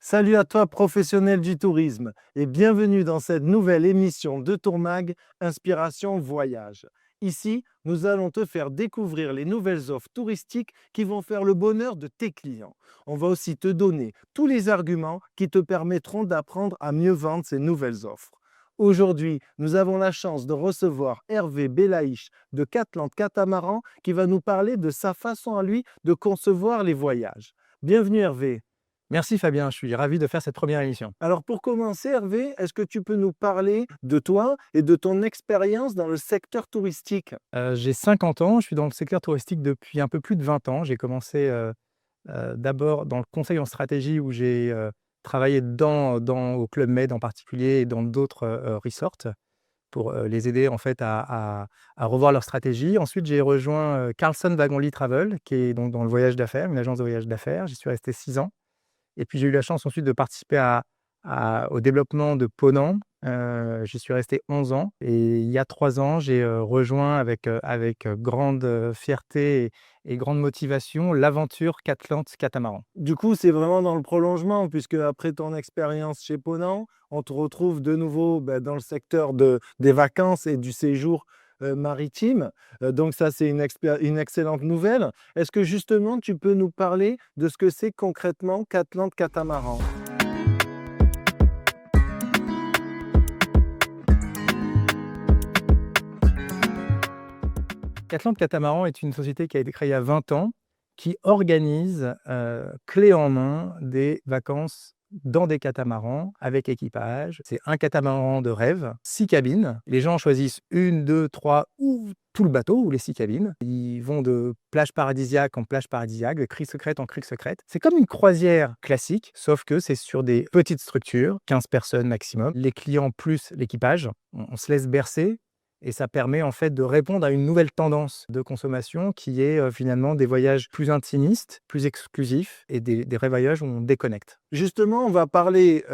Salut à toi, professionnel du tourisme, et bienvenue dans cette nouvelle émission de Tourmag Inspiration Voyage. Ici, nous allons te faire découvrir les nouvelles offres touristiques qui vont faire le bonheur de tes clients. On va aussi te donner tous les arguments qui te permettront d'apprendre à mieux vendre ces nouvelles offres. Aujourd'hui, nous avons la chance de recevoir Hervé Belaïch de Catland Catamaran qui va nous parler de sa façon à lui de concevoir les voyages. Bienvenue Hervé. Merci Fabien, je suis ravi de faire cette première émission. Alors pour commencer, Hervé, est-ce que tu peux nous parler de toi et de ton expérience dans le secteur touristique? J'ai 50 ans, je suis dans le secteur touristique depuis un peu plus de 20 ans. J'ai commencé, d'abord dans le conseil en stratégie où j'ai, travaillé au Club Med en particulier et dans d'autres, resorts pour, les aider en fait à revoir leur stratégie. Ensuite, j'ai rejoint, Carlson Wagonlit Travel qui est donc dans le voyage d'affaires, une agence de voyage d'affaires. J'y suis resté 6 ans. Et puis j'ai eu la chance ensuite de participer au développement de Ponant. J'y suis resté 11 ans et il y a 3 ans, j'ai, rejoint avec grande, fierté et grande motivation l'aventure Catland Catamaran. Du coup, c'est vraiment dans le prolongement, puisque après ton expérience chez Ponant, on te retrouve de nouveau dans le secteur des vacances et du séjour maritime. Donc ça, c'est une excellente nouvelle. Est-ce que justement, tu peux nous parler de ce que c'est concrètement Catland Catamaran? Catland Catamaran est une société qui a été créée il y a 20 ans, qui organise, clé en main des vacances dans des catamarans avec équipage. C'est un catamaran de rêve, 6 cabines. Les gens choisissent 1, 2, 3 ou tout le bateau ou les 6 cabines. Ils vont de plage paradisiaque en plage paradisiaque, de crique secrète en crique secrète. C'est comme une croisière classique, sauf que c'est sur des petites structures, 15 personnes maximum. Les clients plus l'équipage, on se laisse bercer. Et ça permet en fait de répondre à une nouvelle tendance de consommation qui est, finalement des voyages plus intimistes, plus exclusifs et des vrais voyages où on déconnecte. Justement, on va parler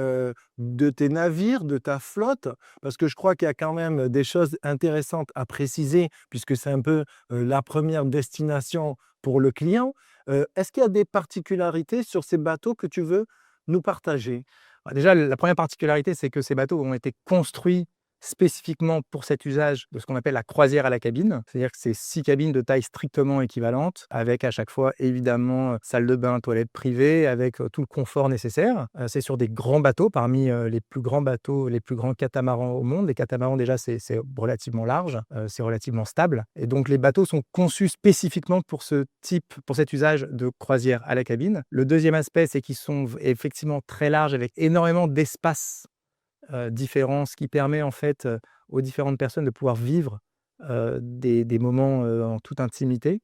de tes navires, de ta flotte, parce que je crois qu'il y a quand même des choses intéressantes à préciser, puisque c'est un peu la première destination pour le client. Est-ce qu'il y a des particularités sur ces bateaux que tu veux nous partager? Bah, déjà, la première particularité, c'est que ces bateaux ont été construits spécifiquement pour cet usage de ce qu'on appelle la croisière à la cabine. C'est-à-dire que c'est 6 cabines de taille strictement équivalente, avec à chaque fois évidemment salle de bain, toilette privée, avec tout le confort nécessaire. C'est sur des grands bateaux, parmi les plus grands bateaux, les plus grands catamarans au monde. Les catamarans déjà c'est relativement large, c'est relativement stable. Et donc les bateaux sont conçus spécifiquement pour cet usage de croisière à la cabine. Le deuxième aspect, c'est qu'ils sont effectivement très larges avec énormément d'espace différents, ce qui permet en fait, aux différentes personnes de pouvoir vivre, des moments, en toute intimité.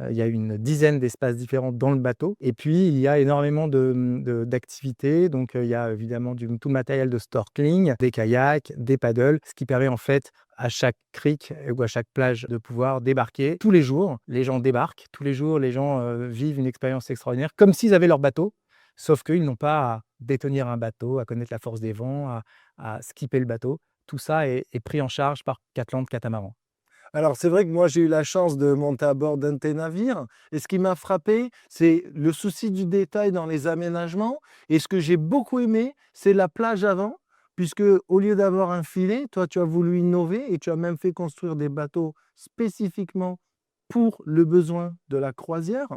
Il y a une dizaine d'espaces différents dans le bateau et puis il y a énormément d'activités. Donc, il y a évidemment tout le matériel de snorkeling, des kayaks, des paddles, ce qui permet en fait à chaque crique ou à chaque plage de pouvoir débarquer. Tous les jours, les gens débarquent, tous les jours les gens, vivent une expérience extraordinaire comme s'ils avaient leur bateau, sauf qu'ils n'ont pas à détenir un bateau, à connaître la force des vents, à skipper le bateau. Tout ça est pris en charge par Catland Catamaran. Alors c'est vrai que moi j'ai eu la chance de monter à bord d'un de tes navires et ce qui m'a frappé, c'est le souci du détail dans les aménagements et ce que j'ai beaucoup aimé, c'est la plage avant, puisque au lieu d'avoir un filet, toi tu as voulu innover et tu as même fait construire des bateaux spécifiquement pour le besoin de la croisière.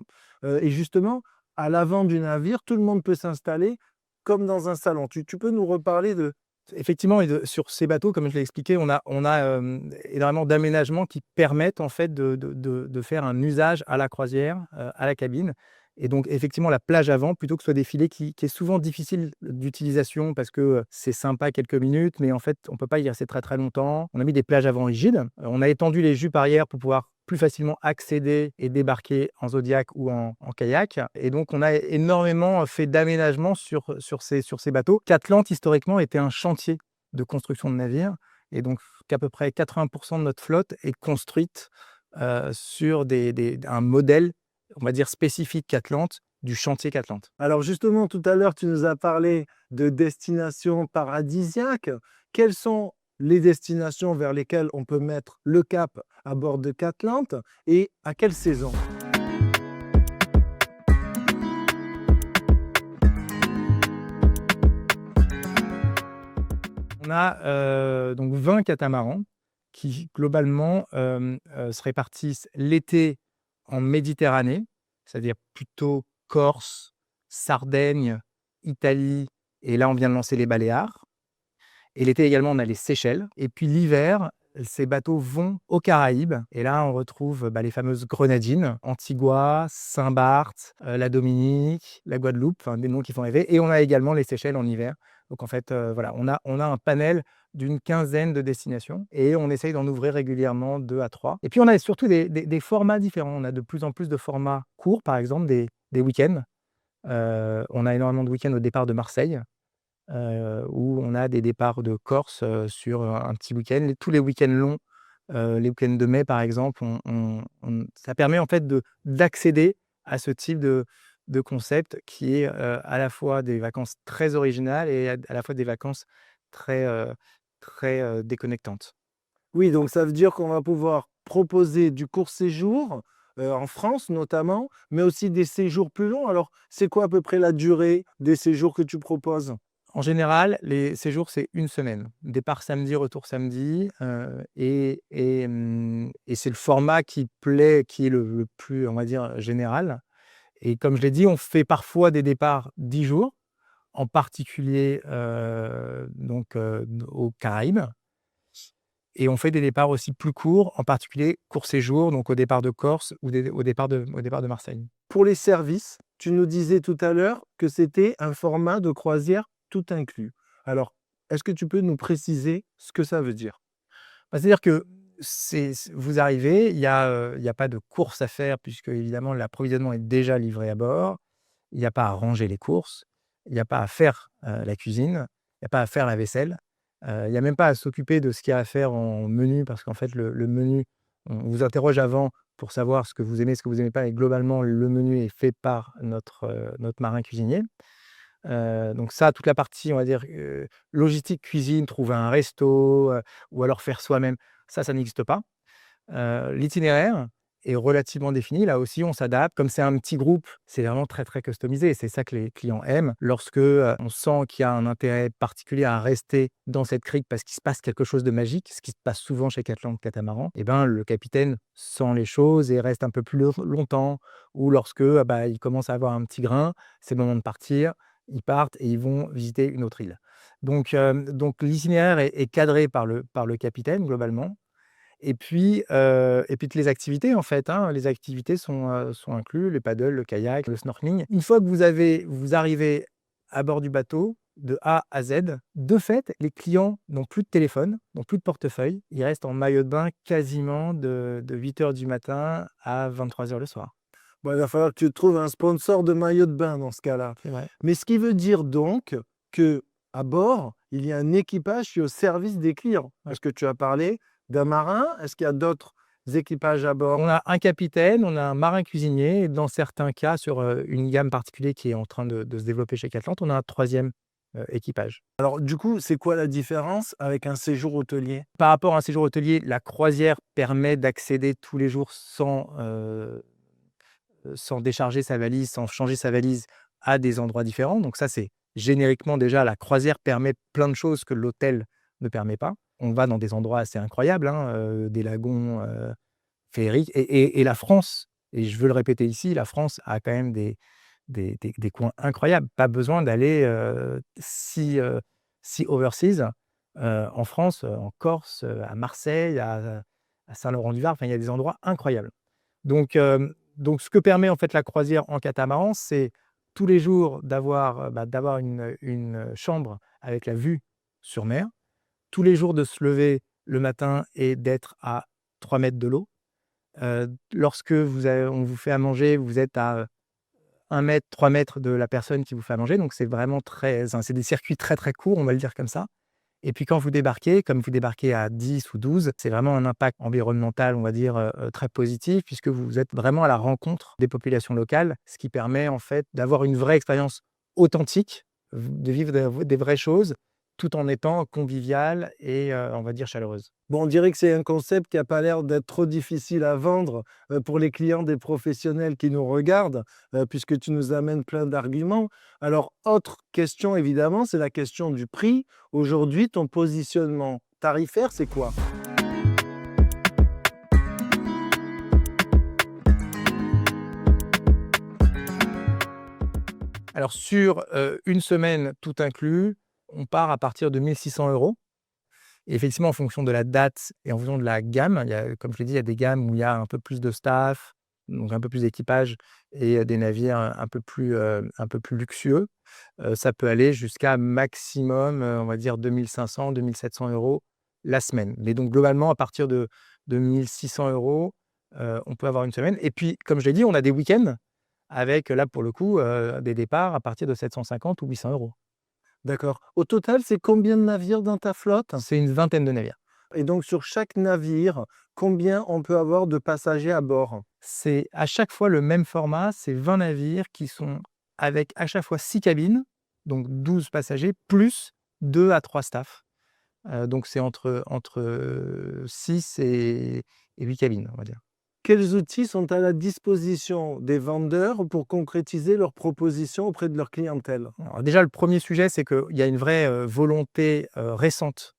Et justement, à l'avant du navire, tout le monde peut s'installer comme dans un salon. Tu peux nous reparler de... Effectivement, sur ces bateaux, comme je l'ai expliqué, on a énormément d'aménagements qui permettent en fait de faire un usage à la croisière, à la cabine. Et donc effectivement, la plage avant, plutôt que ce soit des filets qui est souvent difficile d'utilisation parce que, c'est sympa quelques minutes, mais en fait, on ne peut pas y rester très, très longtemps. On a mis des plages avant rigides. On a étendu les jupes arrière pour pouvoir plus facilement accéder et débarquer en Zodiac ou en kayak. Et donc on a énormément fait d'aménagements sur ces bateaux. Catland, historiquement, était un chantier de construction de navires et donc qu'à peu près 80 de notre flotte est construite, sur un modèle, on va dire spécifique Catland, du chantier Catland. Alors justement, tout à l'heure, tu nous as parlé de destinations paradisiaques. Quelles sont les destinations vers lesquelles on peut mettre le cap à bord de Catland et à quelle saison? On a donc 20 catamarans qui globalement se répartissent l'été en Méditerranée, c'est-à-dire plutôt Corse, Sardaigne, Italie, et là on vient de lancer les Baléares. Et l'été également, on a les Seychelles. Et puis l'hiver, ces bateaux vont aux Caraïbes. Et là, on retrouve les fameuses Grenadines, Antigua, Saint-Barth, la Dominique, la Guadeloupe, enfin, des noms qui font rêver. Et on a également les Seychelles en hiver. Donc en fait, voilà, on a un panel d'une quinzaine de destinations et on essaye d'en ouvrir régulièrement 2 à 3. Et puis on a surtout des formats différents. On a de plus en plus de formats courts, par exemple des week-ends. On a énormément de week-ends au départ de Marseille. Où on a des départs de Corse sur un petit week-end. Tous les week-ends longs, les week-ends de mai par exemple, ça permet en fait d'accéder à ce type de concept qui est à la fois des vacances très originales et à la fois des vacances très, très déconnectantes. Oui, donc ça veut dire qu'on va pouvoir proposer du court séjour, en France notamment, mais aussi des séjours plus longs. Alors, c'est quoi à peu près la durée des séjours que tu proposes? En général, les séjours, c'est une semaine. Départ samedi, retour samedi, et c'est le format qui plaît, qui est le plus, on va dire, général. Et comme je l'ai dit, on fait parfois des départs 10 jours, en particulier, donc aux Caraïbes, et on fait des départs aussi plus courts, en particulier court séjour, donc au départ de Corse ou au départ de Marseille. Pour les services, tu nous disais tout à l'heure que c'était un format de croisière tout inclus. Alors, est-ce que tu peux nous préciser ce que ça veut dire? C'est-à-dire que vous arrivez, il y a pas de course à faire puisque évidemment l'approvisionnement est déjà livré à bord. Il n'y a pas à ranger les courses, il n'y a pas à faire, la cuisine, il n'y a pas à faire la vaisselle, il n'y a même pas à s'occuper de ce qu'il y a à faire en menu parce qu'en fait le menu, on vous interroge avant pour savoir ce que vous aimez pas et globalement le menu est fait par notre marin cuisinier. Donc ça, toute la partie, on va dire, logistique cuisine, trouver un resto, ou alors faire soi-même, ça n'existe pas. L'itinéraire est relativement défini. Là aussi, on s'adapte. Comme c'est un petit groupe, c'est vraiment très, très customisé et c'est ça que les clients aiment. Lorsque, on sent qu'il y a un intérêt particulier à rester dans cette crique parce qu'il se passe quelque chose de magique, ce qui se passe souvent chez Catland Catamaran, et ben, le capitaine sent les choses et reste un peu plus longtemps. Ou lorsque, il commence à avoir un petit grain, c'est le moment de partir, ils partent et ils vont visiter une autre île. Donc l'itinéraire est cadré par le capitaine globalement. Et puis toutes les activités en fait, hein, les activités sont inclus, le paddle, le kayak, le snorkeling. Une fois que vous arrivez à bord du bateau, de A à Z, de fait, les clients n'ont plus de téléphone, n'ont plus de portefeuille. Ils restent en maillot de bain quasiment de 8 heures du matin à 23 heures le soir. Bon, il va falloir que tu trouves un sponsor de maillot de bain dans ce cas-là. C'est vrai. Mais ce qui veut dire donc que à bord, il y a un équipage qui est au service des clients. Ouais. Est-ce que tu as parlé d'un marin? Est-ce qu'il y a d'autres équipages à bord? On a un capitaine, on a un marin cuisinier et dans certains cas, sur, une gamme particulière qui est en train de se développer chez Catland, on a un troisième équipage. Alors du coup, c'est quoi la différence avec un séjour hôtelier? Par rapport à un séjour hôtelier, la croisière permet d'accéder tous les jours sans décharger sa valise, sans changer sa valise à des endroits différents. Donc ça, c'est génériquement déjà, la croisière permet plein de choses que l'hôtel ne permet pas. On va dans des endroits assez incroyables, hein, des lagons féeriques. Et la France, et je veux le répéter ici, la France a quand même des coins incroyables. Pas besoin d'aller si overseas. En France, en Corse, à Marseille, à Saint-Laurent-du-Var, enfin, il y a des endroits incroyables. Donc ce que permet en fait la croisière en catamaran, c'est tous les jours d'avoir une chambre avec la vue sur mer, tous les jours de se lever le matin et d'être à 3 mètres de l'eau. Lorsque on vous fait à manger, vous êtes à 1 mètre, 3 mètres de la personne qui vous fait à manger, donc c'est vraiment c'est des circuits très, très courts, on va le dire comme ça. Et puis quand vous débarquez, comme vous débarquez à 10 ou 12, c'est vraiment un impact environnemental, on va dire, très positif puisque vous êtes vraiment à la rencontre des populations locales, ce qui permet en fait d'avoir une vraie expérience authentique, de vivre des vraies choses, tout en étant conviviale et on va dire chaleureuse. Bon, on dirait que c'est un concept qui a pas l'air d'être trop difficile à vendre, pour les clients des professionnels qui nous regardent, puisque tu nous amènes plein d'arguments. Alors, autre question évidemment, c'est la question du prix. Aujourd'hui, ton positionnement tarifaire, c'est quoi? Alors sur, 1 semaine tout inclus, on part à partir de 1 600 € et effectivement en fonction de la date et en fonction de la gamme, il y a comme je l'ai dit, il y a des gammes où il y a un peu plus de staff, donc un peu plus d'équipage et des navires un peu plus luxueux. Ça peut aller jusqu'à maximum, on va dire 2 500-2 700 € la semaine. Mais donc globalement à partir de 1 600 €, on peut avoir une semaine et puis comme je l'ai dit, on a des week-ends avec là pour le coup, des départs à partir de 750 ou 800 €. D'accord. Au total, c'est combien de navires dans ta flotte? C'est une vingtaine de navires. Et donc sur chaque navire, combien on peut avoir de passagers à bord? C'est à chaque fois le même format, c'est 20 navires qui sont avec à chaque fois 6 cabines, donc 12 passagers plus 2 à 3 staff. Donc c'est entre 6 et 8 cabines, on va dire. Quels outils sont à la disposition des vendeurs pour concrétiser leurs propositions auprès de leur clientèle? Alors déjà le premier sujet, c'est qu'il y a une vraie, volonté, récente,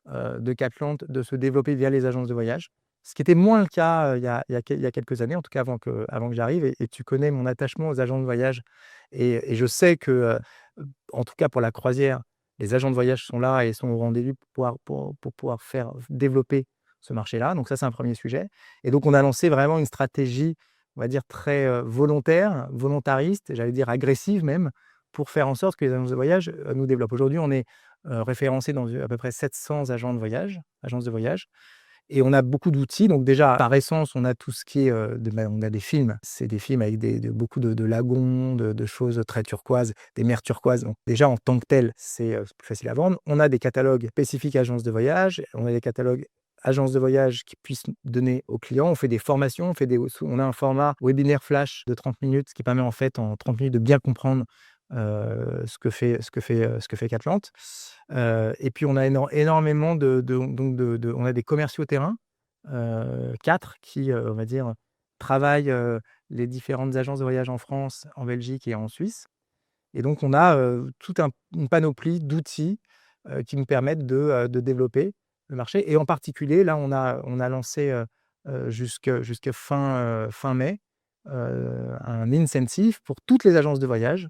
de Catland de se développer via les agences de voyage. Ce qui était moins le cas, il y a quelques années, en tout cas avant que j'arrive et tu connais mon attachement aux agences de voyage et je sais que, en tout cas pour la croisière, les agents de voyage sont là et sont au rendez-vous pour pouvoir faire développer ce marché-là. Donc ça, c'est un premier sujet et donc on a lancé vraiment une stratégie, on va dire très, volontaire, volontariste, j'allais dire agressive même, pour faire en sorte que les agences de voyage, nous développent. Aujourd'hui, on est référencés dans à peu près 700 agences de voyage et on a beaucoup d'outils. Donc déjà, par essence, on a tout ce qui est, on a des films. C'est des films avec beaucoup de lagons, de choses très turquoises, des mers turquoises. Donc déjà, en tant que tel, c'est plus facile à vendre. On a des catalogues spécifiques agences de voyage. On a des catalogues agences de voyage qui puissent donner aux clients. On fait des formations, on a un format webinaire flash de 30 minutes, ce qui permet en fait, en 30 minutes, de bien comprendre ce que fait Catland. Et puis on a énormément on a des commerciaux terrain, 4 qui, on va dire, travaillent, les différentes agences de voyage en France, en Belgique et en Suisse. Et donc on a, toute une panoplie d'outils, qui nous permettent de développer le marché et en particulier là on a lancé, jusque fin mai, un incentive pour toutes les agences de voyage.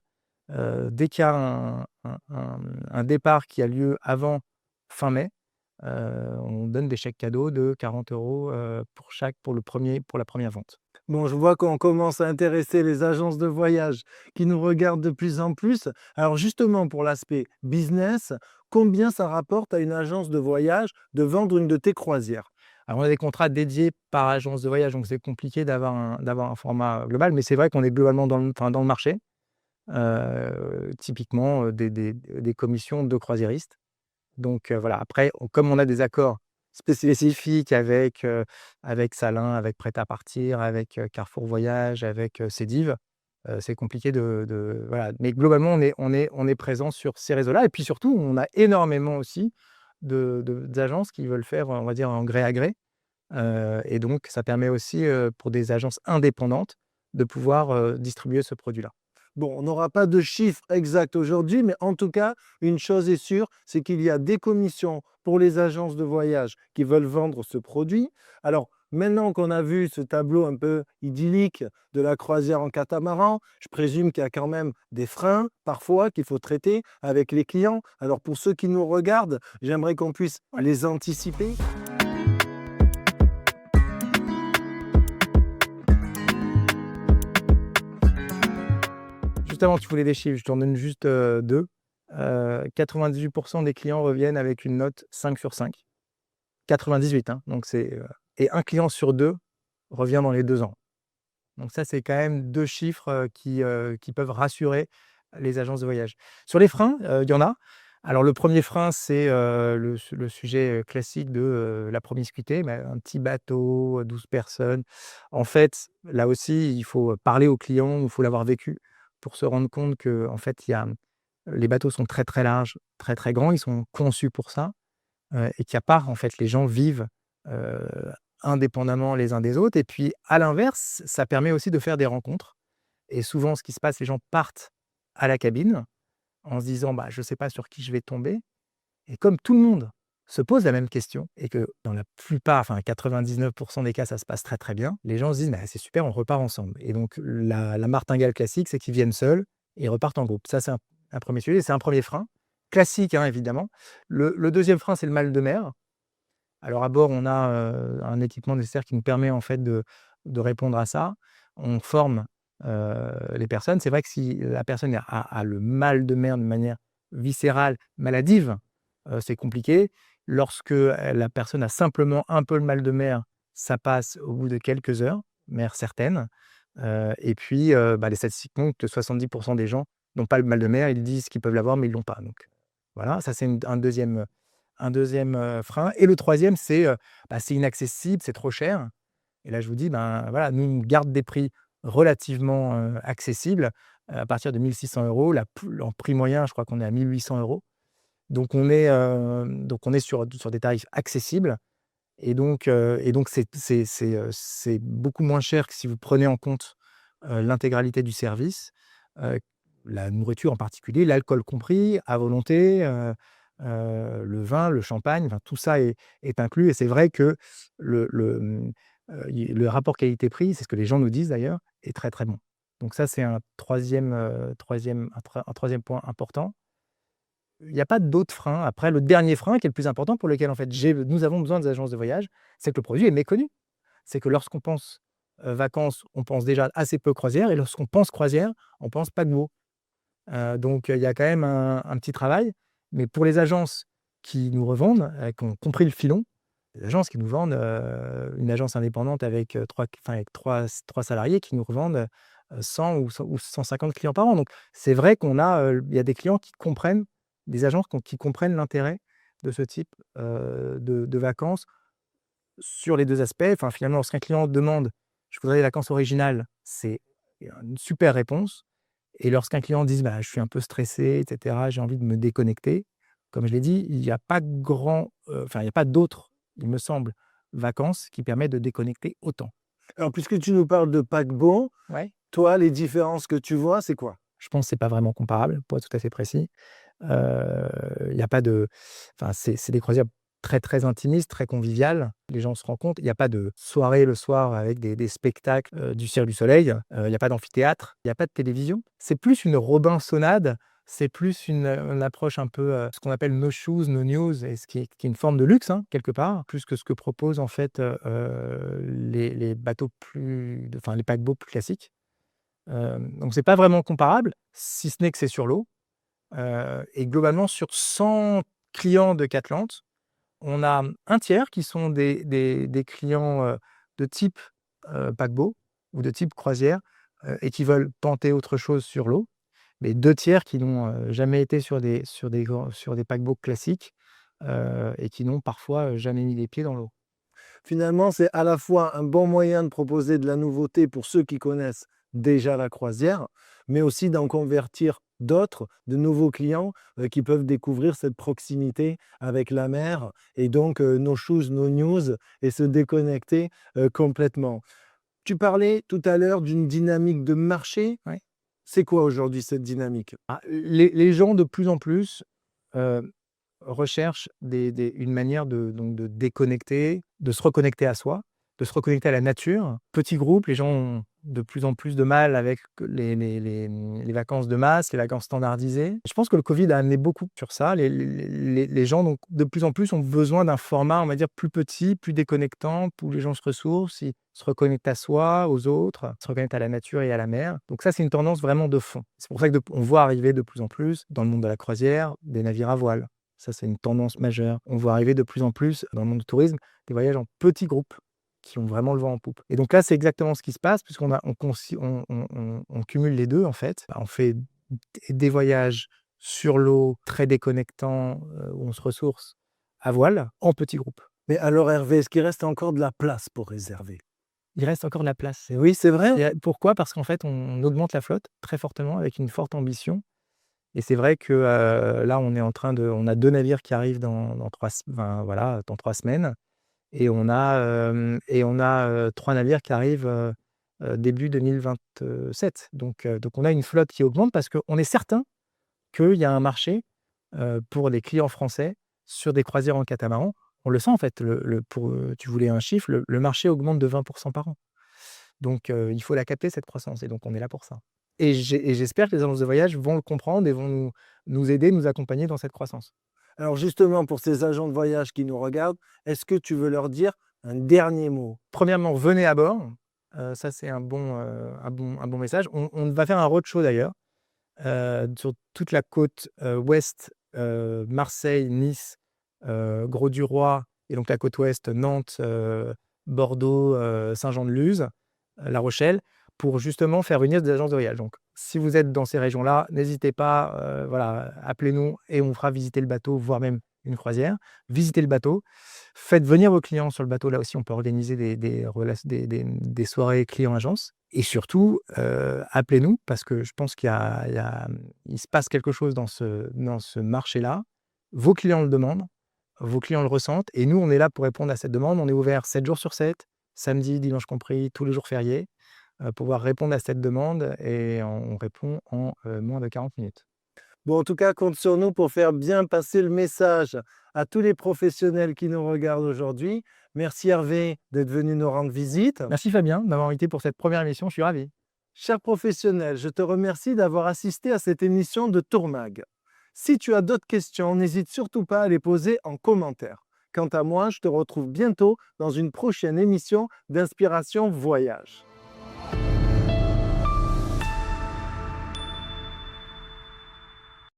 Dès qu'il y a un départ qui a lieu avant fin mai, on donne des chèques cadeaux de 40 €, pour la première vente. Bon, je vois qu'on commence à intéresser les agences de voyage qui nous regardent de plus en plus. Alors justement, pour l'aspect business, combien ça rapporte à une agence de voyage de vendre une de tes croisières? Alors on a des contrats dédiés par agence de voyage, donc c'est compliqué d'avoir un format global, mais c'est vrai qu'on est globalement dans le marché. Typiquement, des commissions de croisiéristes. Donc voilà, après, comme on a des accords spécifiques avec Salin, avec Prêt-à-partir, avec, Carrefour Voyage, avec, Cediv, c'est compliqué voilà. Mais globalement, on est présent sur ces réseaux-là et puis surtout, on a énormément aussi d'agences qui veulent faire, on va dire, en gré à gré, et donc ça permet aussi, pour des agences indépendantes de pouvoir, distribuer ce produit-là. Bon, on n'aura pas de chiffre exact aujourd'hui, mais en tout cas, une chose est sûre, c'est qu'il y a des commissions pour les agences de voyage qui veulent vendre ce produit. Alors, maintenant qu'on a vu ce tableau un peu idyllique de la croisière en catamaran, je présume qu'il y a quand même des freins parfois qu'il faut traiter avec les clients. Alors, pour ceux qui nous regardent, j'aimerais qu'on puisse les anticiper. Juste avant, tu voulais des chiffres, je t'en donne juste, 2. 98 des clients reviennent avec une note 5 sur 5. 98, hein, donc et 1 client sur 2 revient dans les 2 ans. Donc ça, c'est quand même 2 chiffres, qui peuvent rassurer les agences de voyage. Sur les freins, il y en a. Alors le premier frein, c'est, le sujet, classique de, la promiscuité, mais un petit bateau, 12 personnes. En fait, là aussi, il faut parler au client, il faut l'avoir vécu pour se rendre compte qu'en fait, les bateaux sont très, très larges, très, très grands, ils sont conçus pour ça, et qu'à part, en fait, les gens vivent, heu, indépendamment les uns des autres et puis, à l'inverse, ça permet aussi de faire des rencontres et souvent, ce qui se passe, les gens partent à la cabine en se disant: «Bah, je ne sais pas sur qui je vais tomber» et comme tout le monde se pose la même question et que dans la plupart, enfin 99 des cas, ça se passe très, très bien, les gens se disent: «Bah, c'est super, on repart ensemble» et donc la martingale classique, c'est qu'ils viennent seuls et ils repartent en groupe. Ça, c'est un 1er sujet, c'est un premier frein. Classique, hein, évidemment. Le 2e frein, c'est le mal de mer. Alors à bord, on a, un équipement nécessaire qui nous permet en fait de répondre à ça. On forme, les personnes. C'est vrai que si la personne a le mal de mer de manière viscérale, maladive, c'est compliqué. Lorsque, la personne a simplement un peu le mal de mer, ça passe au bout de quelques heures, mer certaine. Et puis, bah, les statistiques montrent que 70 des gens n'ont pas le mal de mer. Ils disent qu'ils peuvent l'avoir, mais ils l'ont pas. Donc voilà, ça c'est un deuxième frein et le troisième c'est, bah, c'est inaccessible, c'est trop cher et là je vous dis, ben, voilà, nous on garde des prix relativement, accessibles, à partir de 1 600 €. En prix moyen, je crois qu'on est à 1 800 €. Donc on est sur des tarifs accessibles et donc c'est beaucoup moins cher que si vous prenez en compte, l'intégralité du service, heu, la nourriture en particulier, l'alcool compris, à volonté, le vin, le champagne, enfin tout ça est inclus et c'est vrai que le rapport qualité-prix, c'est ce que les gens nous disent d'ailleurs, est très, très bon. Donc ça, c'est un troisième point important. Il n'y a pas d'autres freins. Après, le dernier frein qui est le plus important pour lequel en fait nous avons besoin des agences de voyage, c'est que le produit est méconnu. C'est que lorsqu'on pense, vacances, on pense déjà assez peu croisière et lorsqu'on pense croisière, on pense paquebot. Donc il y a quand même un petit travail, mais pour les agences qui nous revendent, qui ont compris le filon, les agences qui nous vendent, une agence indépendante avec, 3 salariés qui nous revendent, 100 ou 150 clients par an. Donc c'est vrai il y a des clients qui comprennent, des agences qui comprennent l'intérêt de ce type, de vacances sur les 2 aspects. Enfin, finalement, lorsqu'un client demande: «Je voudrais des vacances originales», c'est une super réponse et lorsqu'un client dit: «Bah, je suis un peu stressé et cetera, j'ai envie de me déconnecter», comme je l'ai dit, il y a pas enfin, il y a pas d'autres, il me semble, vacances qui permettent de déconnecter autant. Alors, puisque tu nous parles de paquebot, Ouais. toi, les différences que tu vois, c'est quoi? Je pense que c'est pas vraiment comparable, pour être tout à fait précis. Il y a pas de enfin, c'est des croisières très, très intimistes, très conviviales. Les gens se rencontrent. Il y a pas de soirée le soir avec des spectacles, du Cirque du Soleil. Il y a pas d'amphithéâtre, il y a pas de télévision. C'est plus une robinsonnade, c'est plus une approche un peu, ce qu'on appelle no shoes, no news et ce qui est une forme de luxe, hein, quelque part, plus que ce que proposent en fait, les bateaux enfin les paquebots plus classiques. Donc c'est pas vraiment comparable, si ce n'est que c'est sur l'eau. Et globalement, sur 100 clients de Catlantes, on a un tiers qui sont des clients, de type, paquebot ou de type croisière, et qui veulent tenter autre chose sur l'eau. Mais 2 tiers qui n'ont, jamais été sur des paquebots classiques, et qui n'ont parfois, jamais mis les pieds dans l'eau. Finalement, c'est à la fois un bon moyen de proposer de la nouveauté pour ceux qui connaissent déjà la croisière, mais aussi d'en convertir d'autres, de nouveaux clients, qui peuvent découvrir cette proximité avec la mer et donc no shoes, no news et se déconnecter, complètement. Tu parlais tout à l'heure d'une dynamique de marché. Ouais. C'est quoi aujourd'hui cette dynamique? Ah, les gens de plus en plus, heu, recherchent une manière de déconnecter, de se reconnecter à soi, de se reconnecter à la nature. Petits groupes, les gens ont de plus en plus de mal avec les vacances de masse, les vacances standardisées. Je pense que le covid a amené beaucoup sur ça. Les gens donc de plus en plus ont besoin d'un format, on va dire, plus petit, plus déconnectant, où les gens se ressourcent, ils se reconnectent à soi, aux autres, se reconnectent à la nature et à la mer. Donc ça, c'est une tendance vraiment de fond. C'est pour ça que on voit arriver de plus en plus, dans le monde de la croisière, des navires à voile. Ça, c'est une tendance majeure. On voit arriver de plus en plus, dans le monde du tourisme, des voyages en petits groupes qui ont vraiment le vent en poupe. Et donc là, c'est exactement ce qui se passe puisqu'on a on cumule les 2 en fait. On fait des voyages sur l'eau très déconnectants, où on se ressource à voile, en petits groupes. Mais alors Hervé, est-ce qu'il reste encore de la place pour réserver? Il reste encore de la place. Oui, c'est vrai? Pourquoi? Parce qu'en fait, on augmente la flotte très fortement avec une forte ambition Et c'est vrai que là, on a 2 navires qui arrivent dans 3 semaines et on a 3 navires qui arrivent, début 2027. Donc on a une flotte qui augmente parce qu'on est certain qu'il y a un marché, pour les clients français sur des croisières en catamaran. On le sent en fait, tu voulais un chiffre, le marché augmente de 20 par an. Donc il faut la capter cette croissance et donc on est là pour ça. Et j'espère que les agences de voyage vont le comprendre et vont nous aider, nous accompagner dans cette croissance. Alors justement, pour ces agents de voyage qui nous regardent, est-ce que tu veux leur dire un dernier mot? Premièrement, venez à bord, ça c'est un bon message. On va faire un roadshow d'ailleurs, sur toute la côte, ouest, Marseille, Nice, Grau-du-Roi et donc la côte ouest, Nantes, Bordeaux, Saint-Jean-de-Luz, La Rochelle, pour justement faire unir des agences de voyage. Donc si vous êtes dans ces régions-là, n'hésitez pas, voilà, appelez-nous et on fera visiter le bateau, voire même une croisière. Visitez le bateau, faites venir vos clients sur le bateau. Là aussi, on peut organiser des soirées clients-agence et surtout, appelez-nous parce que je pense il se passe quelque chose dans ce marché-là. Vos clients le demandent, vos clients le ressentent et nous, on est là pour répondre à cette demande. On est ouvert 7 jours sur 7, samedi, dimanche compris, tous les jours fériés, pouvoir répondre à cette demande et on répond en, moins de 40 minutes. Bon, en tout cas, compte sur nous pour faire bien passer le message à tous les professionnels qui nous regardent aujourd'hui. Merci Hervé d'être venu nous rendre visite. Merci Fabien de m'avoir invité pour cette première émission, je suis ravi. Chers professionnels, je te remercie d'avoir assisté à cette émission de Tourmag. Si tu as d'autres questions, n'hésite surtout pas à les poser en commentaire. Quant à moi, je te retrouve bientôt dans une prochaine émission d'Inspiration Voyage.